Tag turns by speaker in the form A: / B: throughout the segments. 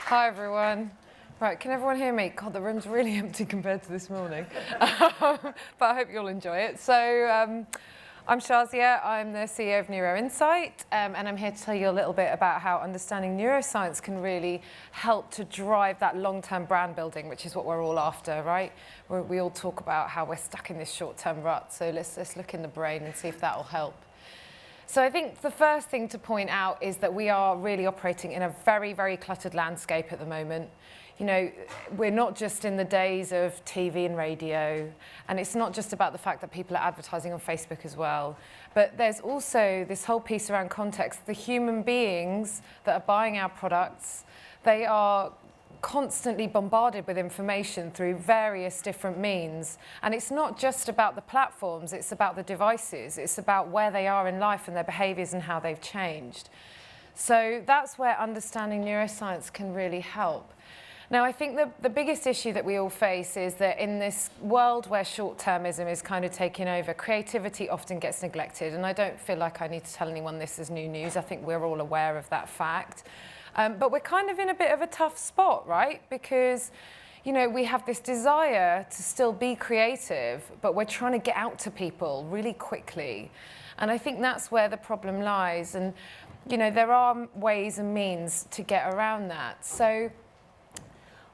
A: Hi, everyone. Right, can everyone hear me? God, the room's really empty compared to this morning. But I hope you'll enjoy it. So I'm Shazia. I'm the CEO of Neuro-Insight, and I'm here to tell you a little bit about how understanding neuroscience can really help to drive that long-term brand building, which is what we're all after, right? We all talk about how we're stuck in this short-term rut. So let's look in the brain and see if that'll help. So I think the first thing to point out is that we are really operating in a very, very cluttered landscape at the moment. You know, we're not just in the days of TV and radio, and it's not just about the fact that people are advertising on Facebook as well, but there's also this whole piece around context. The human beings that are buying our products, they are constantly bombarded with information through various different means. And it's not just about the platforms, it's about the devices, it's about where they are in life and their behaviors and how they've changed. So that's where understanding neuroscience can really help. Now, I think the biggest issue that we all face is that in this world where short-termism is kind of taking over, creativity often gets neglected. And I don't feel like I need to tell anyone this is new news. I think we're all aware of that fact. But we're kind of in a bit of a tough spot, right? Because, you know, we have this desire to still be creative, but we're trying to get out to people really quickly. And I think that's where the problem lies. And, you know, there are ways and means to get around that. So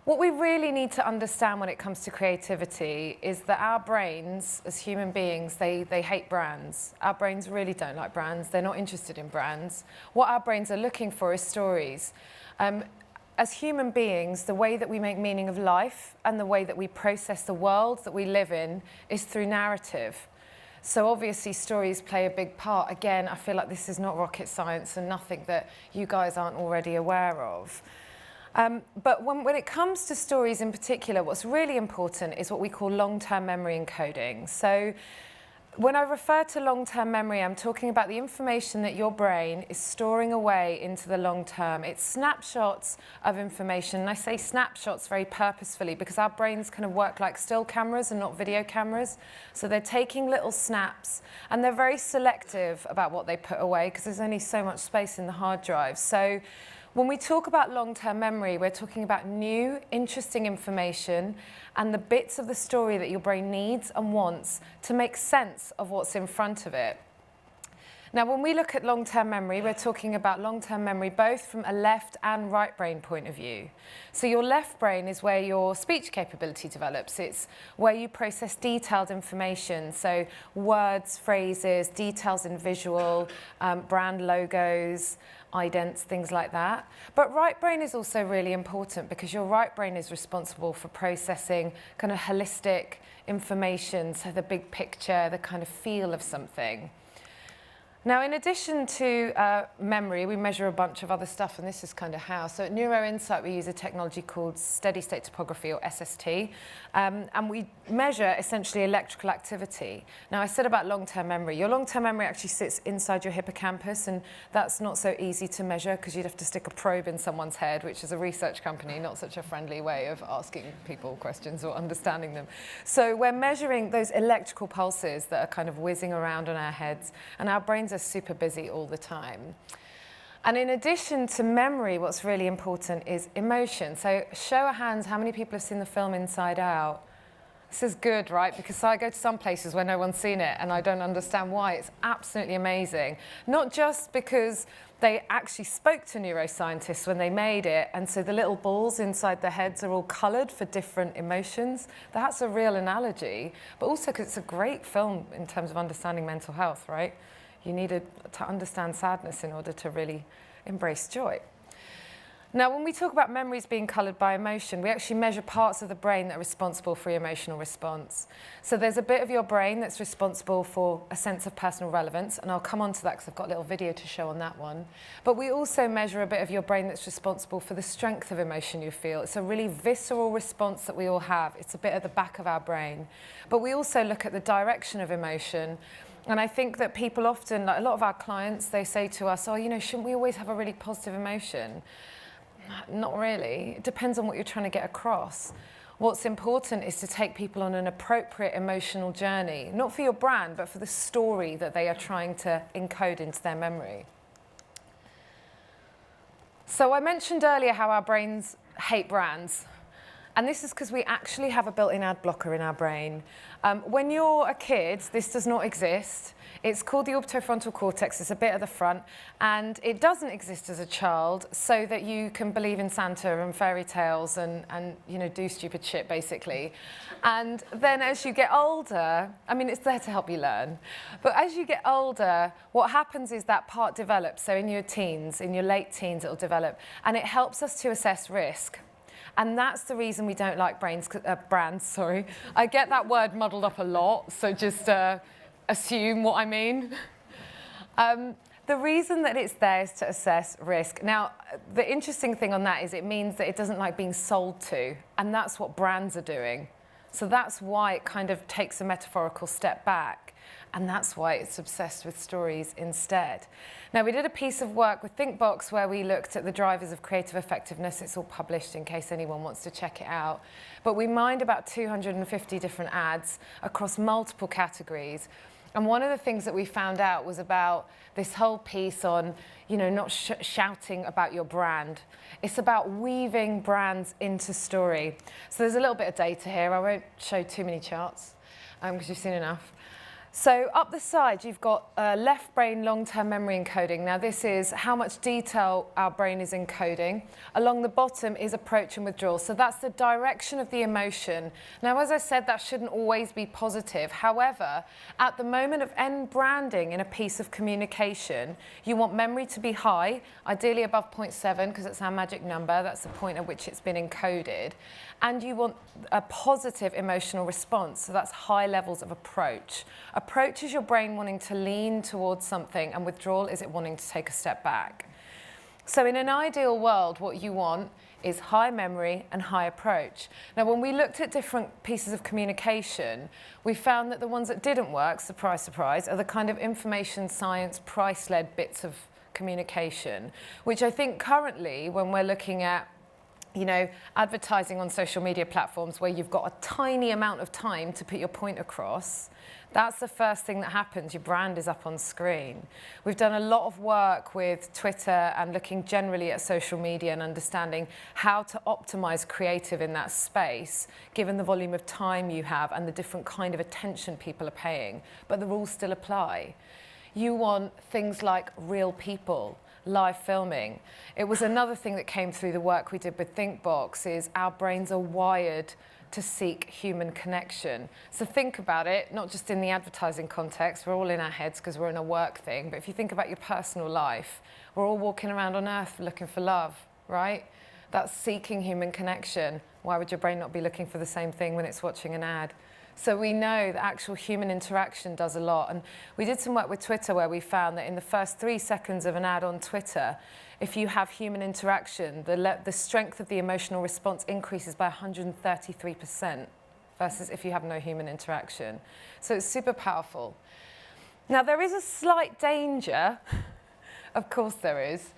A: what we really need to understand when it comes to creativity is that our brains, as human beings, they hate brands. Our brains really don't like brands. They're not interested in brands. What our brains are looking for is stories. As human beings, the way that we make meaning of life and the way that we process the world that we live in is through narrative. So obviously stories play a big part. Again, I feel like this is not rocket science and nothing that you guys aren't already aware of. But when it comes to stories in particular, what's really important is what we call long-term memory encoding. So when I refer to long-term memory, I'm talking about the information that your brain is storing away into the long term. It's snapshots of information. And I say snapshots very purposefully because our brains kind of work like still cameras and not video cameras. So they're taking little snaps, and they're very selective about what they put away because there's only so much space in the hard drive. So when we talk about long-term memory, we're talking about new, interesting information and the bits of the story that your brain needs and wants to make sense of what's in front of it. Now, when we look at long-term memory, we're talking about long-term memory both from a left and right brain point of view. So your left brain is where your speech capability develops. It's where you process detailed information, so words, phrases, details in visual, brand logos, idents, things like that. But right brain is also really important because your right brain is responsible for processing kind of holistic information, so the big picture, the kind of feel of something. Now, in addition to memory, we measure a bunch of other stuff, and this is kind of how. So at Neuro-Insight, we use a technology called steady-state topography, or SST, and we measure essentially electrical activity. Now, I said about long-term memory. Your long-term memory actually sits inside your hippocampus, and that's not so easy to measure because you'd have to stick a probe in someone's head, which is a research company, not such a friendly way of asking people questions or understanding them. So we're measuring those electrical pulses that are kind of whizzing around on our heads, and our brains are super busy all the time. And in addition to memory, what's really important is emotion. So show of hands, how many people have seen the film Inside Out? This is good, right? Because I go to some places where no one's seen it and I don't understand why. It's absolutely amazing. Not just because they actually spoke to neuroscientists when they made it, and so the little balls inside their heads are all coloured for different emotions. That's a real analogy, but also because it's a great film in terms of understanding mental health, right? You need to understand sadness in order to really embrace joy. Now, when we talk about memories being coloured by emotion, we actually measure parts of the brain that are responsible for your emotional response. So there's a bit of your brain that's responsible for a sense of personal relevance, and I'll come on to that because I've got a little video to show on that one. But we also measure a bit of your brain that's responsible for the strength of emotion you feel. It's a really visceral response that we all have. It's a bit at the back of our brain. But we also look at the direction of emotion. And I think that people often, like a lot of our clients, they say to us, oh, you know, shouldn't we always have a really positive emotion? Not really. It depends on what you're trying to get across. What's important is to take people on an appropriate emotional journey, not for your brand, but for the story that they are trying to encode into their memory. So I mentioned earlier how our brains hate brands. And this is because we actually have a built-in ad blocker in our brain. When you're a kid, this does not exist. It's called the orbitofrontal cortex. It's a bit at the front. And it doesn't exist as a child so that you can believe in Santa and fairy tales and you know, do stupid shit, basically. And then as you get older, I mean, it's there to help you learn. But as you get older, what happens is that part develops. So in your teens, in your late teens, it'll develop. And it helps us to assess risk. And that's the reason we don't like brands. I get that word muddled up a lot, so just assume what I mean. The reason that it's there is to assess risk. Now, the interesting thing on that is it means that it doesn't like being sold to, and that's what brands are doing. So that's why it kind of takes a metaphorical step back, and that's why it's obsessed with stories instead. Now, we did a piece of work with ThinkBox where we looked at the drivers of creative effectiveness. It's all published in case anyone wants to check it out. But we mined about 250 different ads across multiple categories. And one of the things that we found out was about this whole piece on, you know, not shouting about your brand. It's about weaving brands into story. So there's a little bit of data here. I won't show too many charts because you've seen enough. So up the side, you've got left brain long-term memory encoding. Now, this is how much detail our brain is encoding. Along the bottom is approach and withdrawal. So that's the direction of the emotion. Now, as I said, that shouldn't always be positive. However, at the moment of end branding in a piece of communication, you want memory to be high, ideally above 0.7, because it's our magic number. That's the point at which it's been encoded. And you want a positive emotional response. So that's high levels of approach. Approach is your brain wanting to lean towards something, and withdrawal is it wanting to take a step back. So in an ideal world, what you want is high memory and high approach. Now, when we looked at different pieces of communication, we found that the ones that didn't work, surprise, surprise, are the kind of information science, price-led bits of communication, which I think currently, when we're looking at you know, advertising on social media platforms where you've got a tiny amount of time to put your point across, that's the first thing that happens. Your brand is up on screen. We've done a lot of work with Twitter and looking generally at social media and understanding how to optimize creative in that space, given the volume of time you have and the different kind of attention people are paying. But the rules still apply. You want things like real people, live filming. It was another thing that came through the work we did with ThinkBox is our brains are wired to seek human connection. So think about it, not just in the advertising context, we're all in our heads because we're in a work thing, but if you think about your personal life, we're all walking around on earth looking for love, right? That's seeking human connection. Why would your brain not be looking for the same thing when it's watching an ad? So we know that actual human interaction does a lot. And we did some work with Twitter where we found that in the first 3 seconds of an ad on Twitter, if you have human interaction, the strength of the emotional response increases by 133% versus if you have no human interaction. So it's super powerful. Now, there is a slight danger, of course there is.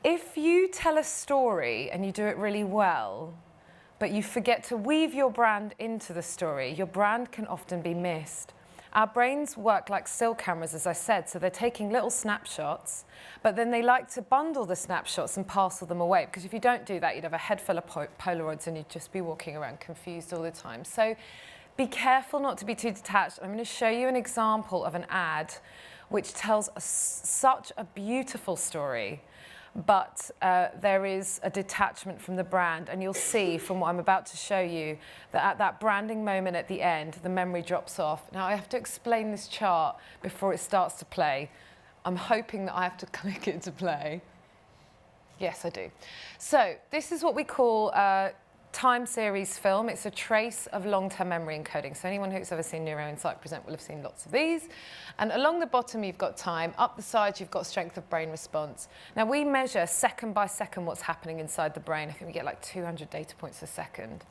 A: If you tell a story and you do it really well, but you forget to weave your brand into the story, your brand can often be missed. Our brains work like still cameras, as I said, so they're taking little snapshots, but then they like to bundle the snapshots and parcel them away, because if you don't do that, you'd have a head full of Polaroids and you'd just be walking around confused all the time. So be careful not to be too detached. I'm going to show you an example of an ad which tells such a beautiful story, but there is a detachment from the brand, and you'll see from what I'm about to show you that at that branding moment at the end, the memory drops off. Now, I have to explain this chart before it starts to play. I'm hoping that I have to click it to play. Yes, I do. So this is what we call time series film. It's a trace of long-term memory encoding. So anyone who's ever seen Neuro-Insight present will have seen lots of these. And along the bottom, you've got time. Up the sides, you've got strength of brain response. Now, we measure second by second what's happening inside the brain. I think we get like 200 data points a second.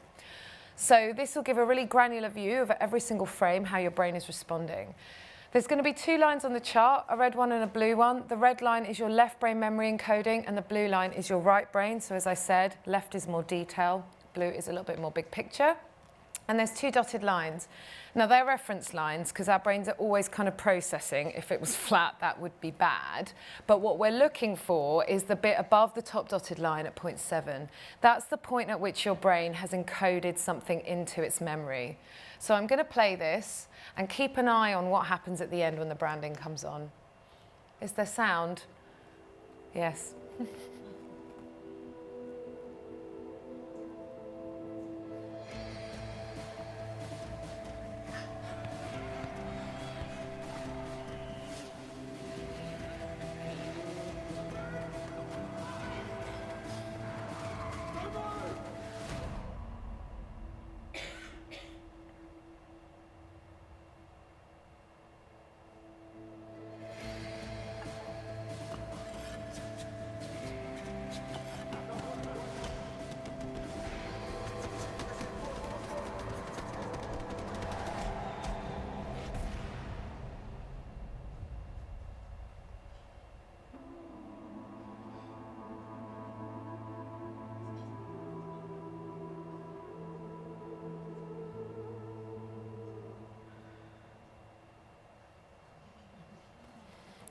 A: So this will give a really granular view of every single frame, how your brain is responding. There's going to be 2 lines on the chart, a red one and a blue one. The red line is your left brain memory encoding, and the blue line is your right brain. So as I said, left is more detail. Blue is a little bit more big picture. And there's 2 dotted lines. Now they're reference lines because our brains are always kind of processing. If it was flat, that would be bad. But what we're looking for is the bit above the top dotted line at point 7. That's the point at which your brain has encoded something into its memory. So I'm going to play this and keep an eye on what happens at the end when the branding comes on. Is there sound? Yes.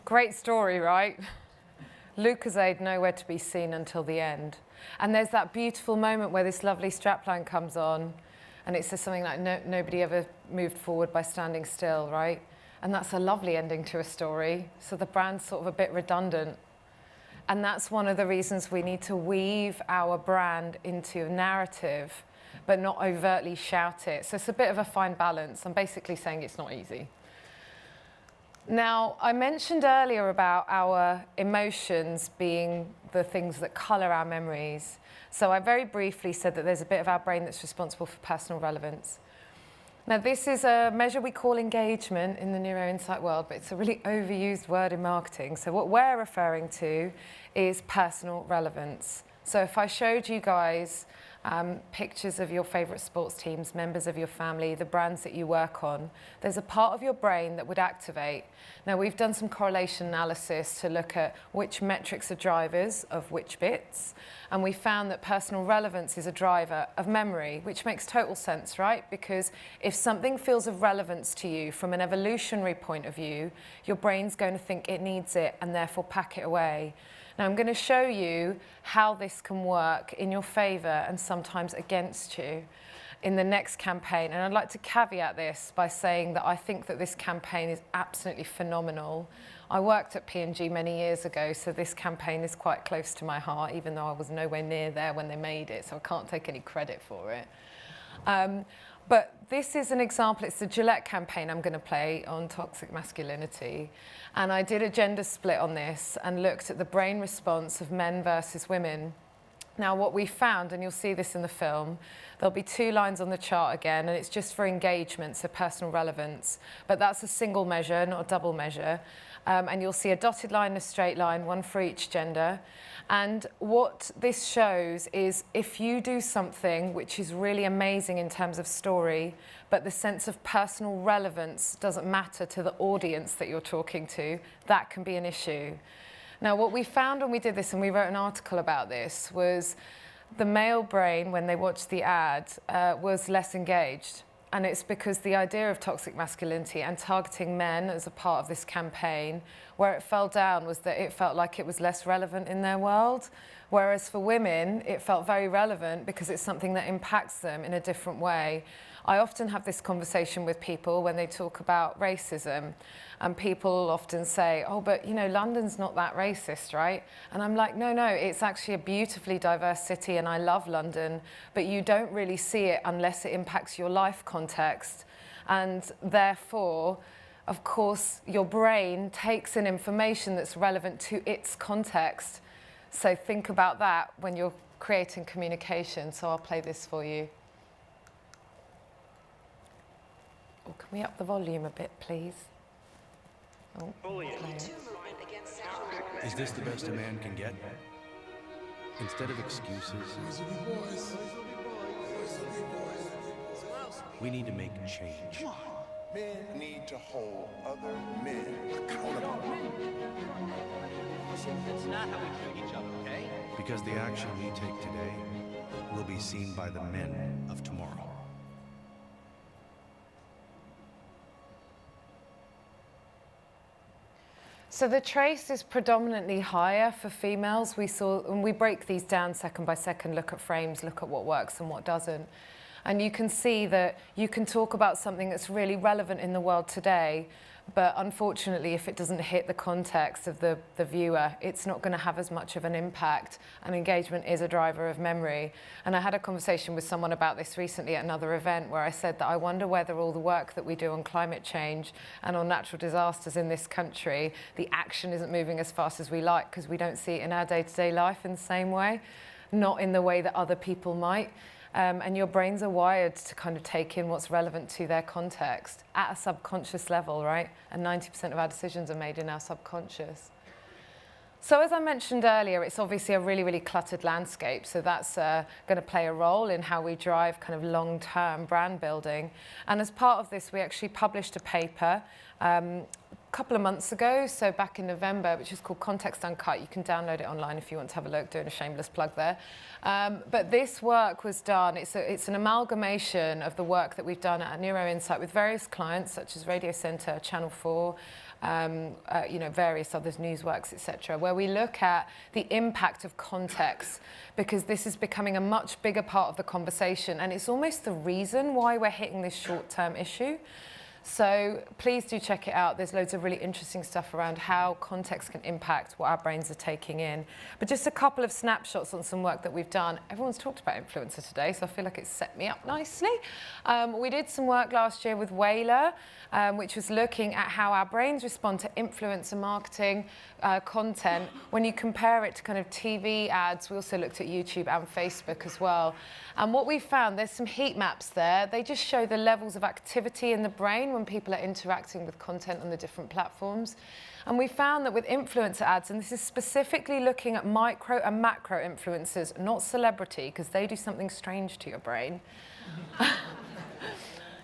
A: Great story, right? Lucozade nowhere to be seen until the end. And there's that beautiful moment where this lovely strapline comes on, and it says something like, nobody ever moved forward by standing still, right? And that's a lovely ending to a story. So the brand's sort of a bit redundant. And that's one of the reasons we need to weave our brand into a narrative, but not overtly shout it. So it's a bit of a fine balance. I'm basically saying it's not easy. Now, I mentioned earlier about our emotions being the things that colour our memories. So I very briefly said that there's a bit of our brain that's responsible for personal relevance. Now, this is a measure we call engagement in the Neuro-Insight world, but it's a really overused word in marketing. So what we're referring to is personal relevance. So if I showed you guys pictures of your favourite sports teams, members of your family, the brands that you work on, there's a part of your brain that would activate. Now, we've done some correlation analysis to look at which metrics are drivers of which bits, and we found that personal relevance is a driver of memory, which makes total sense, right? Because if something feels of relevance to you from an evolutionary point of view, your brain's going to think it needs it and therefore pack it away. Now, I'm going to show you how this can work in your favour and sometimes against you in the next campaign. And I'd like to caveat this by saying that I think that this campaign is absolutely phenomenal. I worked at P&G many years ago, so this campaign is quite close to my heart, even though I was nowhere near there when they made it, so I can't take any credit for it. But this is an example. It's the Gillette campaign I'm going to play on toxic masculinity. And I did a gender split on this and looked at the brain response of men versus women. Now, what we found, and you'll see this in the film, there'll be 2 lines on the chart again, and it's just for engagement, so personal relevance. But that's a single measure, not a double measure. And you'll see a dotted line and a straight line, one for each gender. And what this shows is if you do something which is really amazing in terms of story, but the sense of personal relevance doesn't matter to the audience that you're talking to, that can be an issue. Now, what we found when we did this, and we wrote an article about this, was the male brain, when they watched the ad, was less engaged. And it's because the idea of toxic masculinity and targeting men as a part of this campaign, where it fell down was that it felt like it was less relevant in their world. Whereas for women, it felt very relevant because it's something that impacts them in a different way. I often have this conversation with people when they talk about racism, and people often say, oh, but you know, London's not that racist, right? And I'm like, no, it's actually a beautifully diverse city and I love London, but you don't really see it unless it impacts your life context. And therefore, of course, your brain takes in information that's relevant to its context. So think about that when you're creating communication. So I'll play this for you. Oh, can we up the volume a bit, please? Oh,
B: is this the best a man can get? Instead of excuses, we need to make a change.
C: Men need to hold other men accountable.
D: That's not how we treat each other, okay?
B: Because the action we take today will be seen by the men of tomorrow.
A: So the trace is predominantly higher for females. We saw, and we break these down second by second, look at frames, look at what works and what doesn't. And you can see that you can talk about something that's really relevant in the world today, but unfortunately, if it doesn't hit the context of the viewer, it's not going to have as much of an impact, and engagement is a driver of memory. And I had a conversation with someone about this recently at another event where I said that I wonder whether all the work that we do on climate change and on natural disasters in this country, the action isn't moving as fast as we like because we don't see it in our day-to-day life in the same way, not in the way that other people might. And your brains are wired to kind of take in what's relevant to their context at a subconscious level, right? And 90% of our decisions are made in our subconscious. So as I mentioned earlier, it's obviously a really, really cluttered landscape. So that's going to play a role in how we drive kind of long-term brand building. And as part of this, we actually published a paper a couple of months ago, so back in November, which is called Context Uncut. You can download it online if you want to have a look, doing a shameless plug there. But this work was done, it's an amalgamation of the work that we've done at Neuro-Insight with various clients, such as Radio Centre, Channel 4, various others, Newsworks, etc., where we look at the impact of context, because this is becoming a much bigger part of the conversation, and it's almost the reason why we're hitting this short-term issue. So please do check it out. There's loads of really interesting stuff around how context can impact what our brains are taking in. But just a couple of snapshots on some work that we've done. Everyone's talked about influencer today, so I feel like it's set me up nicely. We did some work last year with Whaler, which was looking at how our brains respond to influencer marketing content. When you compare it to kind of TV ads, we also looked at YouTube and Facebook as well. And what we found, there's some heat maps there. They just show the levels of activity in the brain when people are interacting with content on the different platforms. And we found that with influencer ads, and this is specifically looking at micro and macro influencers, not celebrity, because they do something strange to your brain.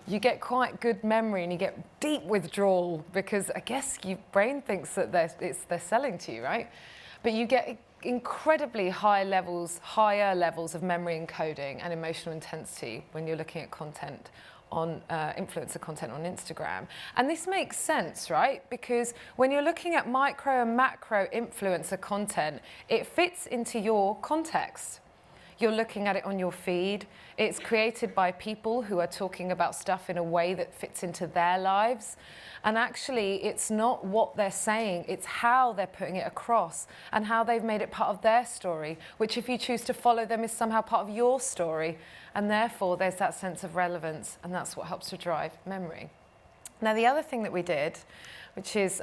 A: You get quite good memory and you get deep withdrawal because I guess your brain thinks that they're selling to you, right? But you get incredibly higher levels of memory encoding and emotional intensity when you're looking at content on influencer content on Instagram. And this makes sense, right? Because when you're looking at micro and macro influencer content, it fits into your context. You're looking at it on your feed. It's created by people who are talking about stuff in a way that fits into their lives. And actually, it's not what they're saying, it's how they're putting it across and how they've made it part of their story, which if you choose to follow them is somehow part of your story. And therefore, there's that sense of relevance, and that's what helps to drive memory. Now, the other thing that we did, which is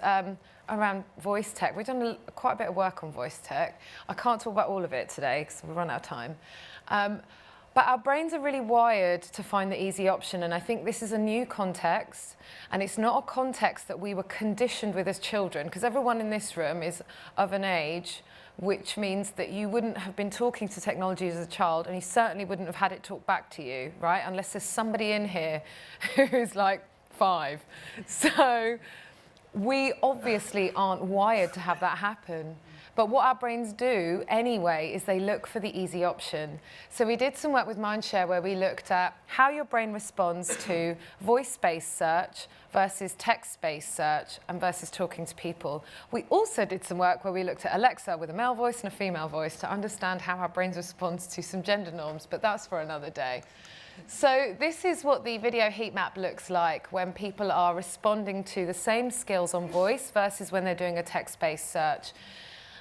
A: around voice tech. We've done quite a bit of work on voice tech. I can't talk about all of it today because we've run out of time. But our brains are really wired to find the easy option, and I think this is a new context, and it's not a context that we were conditioned with as children, because everyone in this room is of an age which means that you wouldn't have been talking to technology as a child, and you certainly wouldn't have had it talk back to you, right? Unless there's somebody in here who's like 5. So we obviously aren't wired to have that happen. But what our brains do anyway is they look for the easy option. So we did some work with Mindshare where we looked at how your brain responds to voice-based search versus text-based search and versus talking to people. We also did some work where we looked at Alexa with a male voice and a female voice to understand how our brains respond to some gender norms, but that's for another day. So this is what the video heat map looks like when people are responding to the same skills on voice versus when they're doing a text-based search.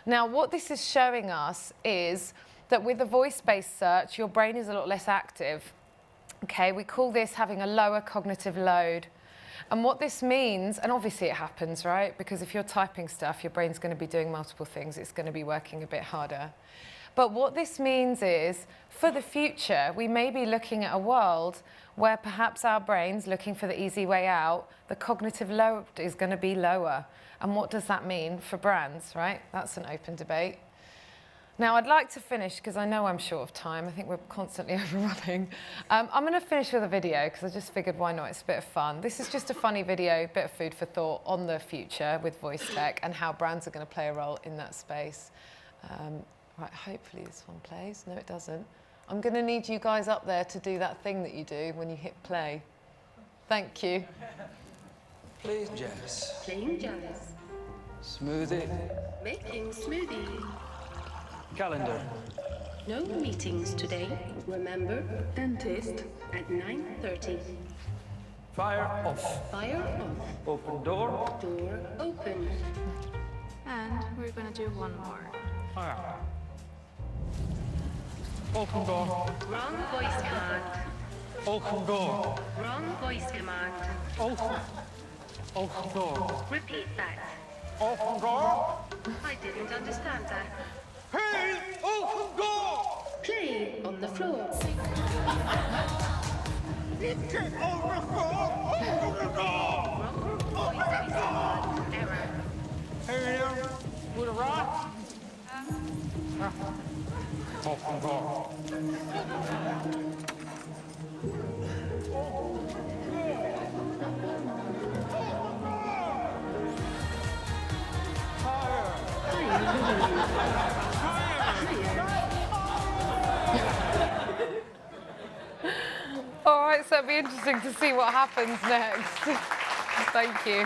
A: Now, what this is showing us is that with a voice-based search, your brain is a lot less active. Okay, we call this having a lower cognitive load. And what this means, and obviously it happens, right? Because if you're typing stuff, your brain's going to be doing multiple things. It's going to be working a bit harder. But what this means is, for the future, we may be looking at a world where perhaps our brain's looking for the easy way out, the cognitive load is going to be lower. And what does that mean for brands, right? That's an open debate. Now, I'd like to finish, because I know I'm short of time. I think we're constantly overrunning. I'm going to finish with a video, because I just figured, why not? It's a bit of fun. This is just a funny video, bit of food for thought on the future with voice tech and how brands are going to play a role in that space. Right, hopefully this one plays. No, it doesn't. I'm going to need you guys up there to do that thing that you do when you hit play. Thank you.
E: Playing jazz.
F: Playing jazz.
E: Smoothie.
F: Making smoothie.
E: Calendar.
F: No meetings today. Remember, dentist at 9:30.
E: Fire off.
F: Fire off.
E: Open door.
F: Door open.
G: And we're gonna do one more.
E: Fire. Open door.
F: Wrong voice command.
E: Open door.
F: Wrong voice command.
E: Open. Open door.
F: Repeat that.
E: Open door.
F: I didn't understand that.
E: Hey! Open door!
F: Play on the floor. Wrong voice command. Error.
E: Hey, with a rock. Open door.
A: All right, so it'll be interesting to see what happens next. Thank you.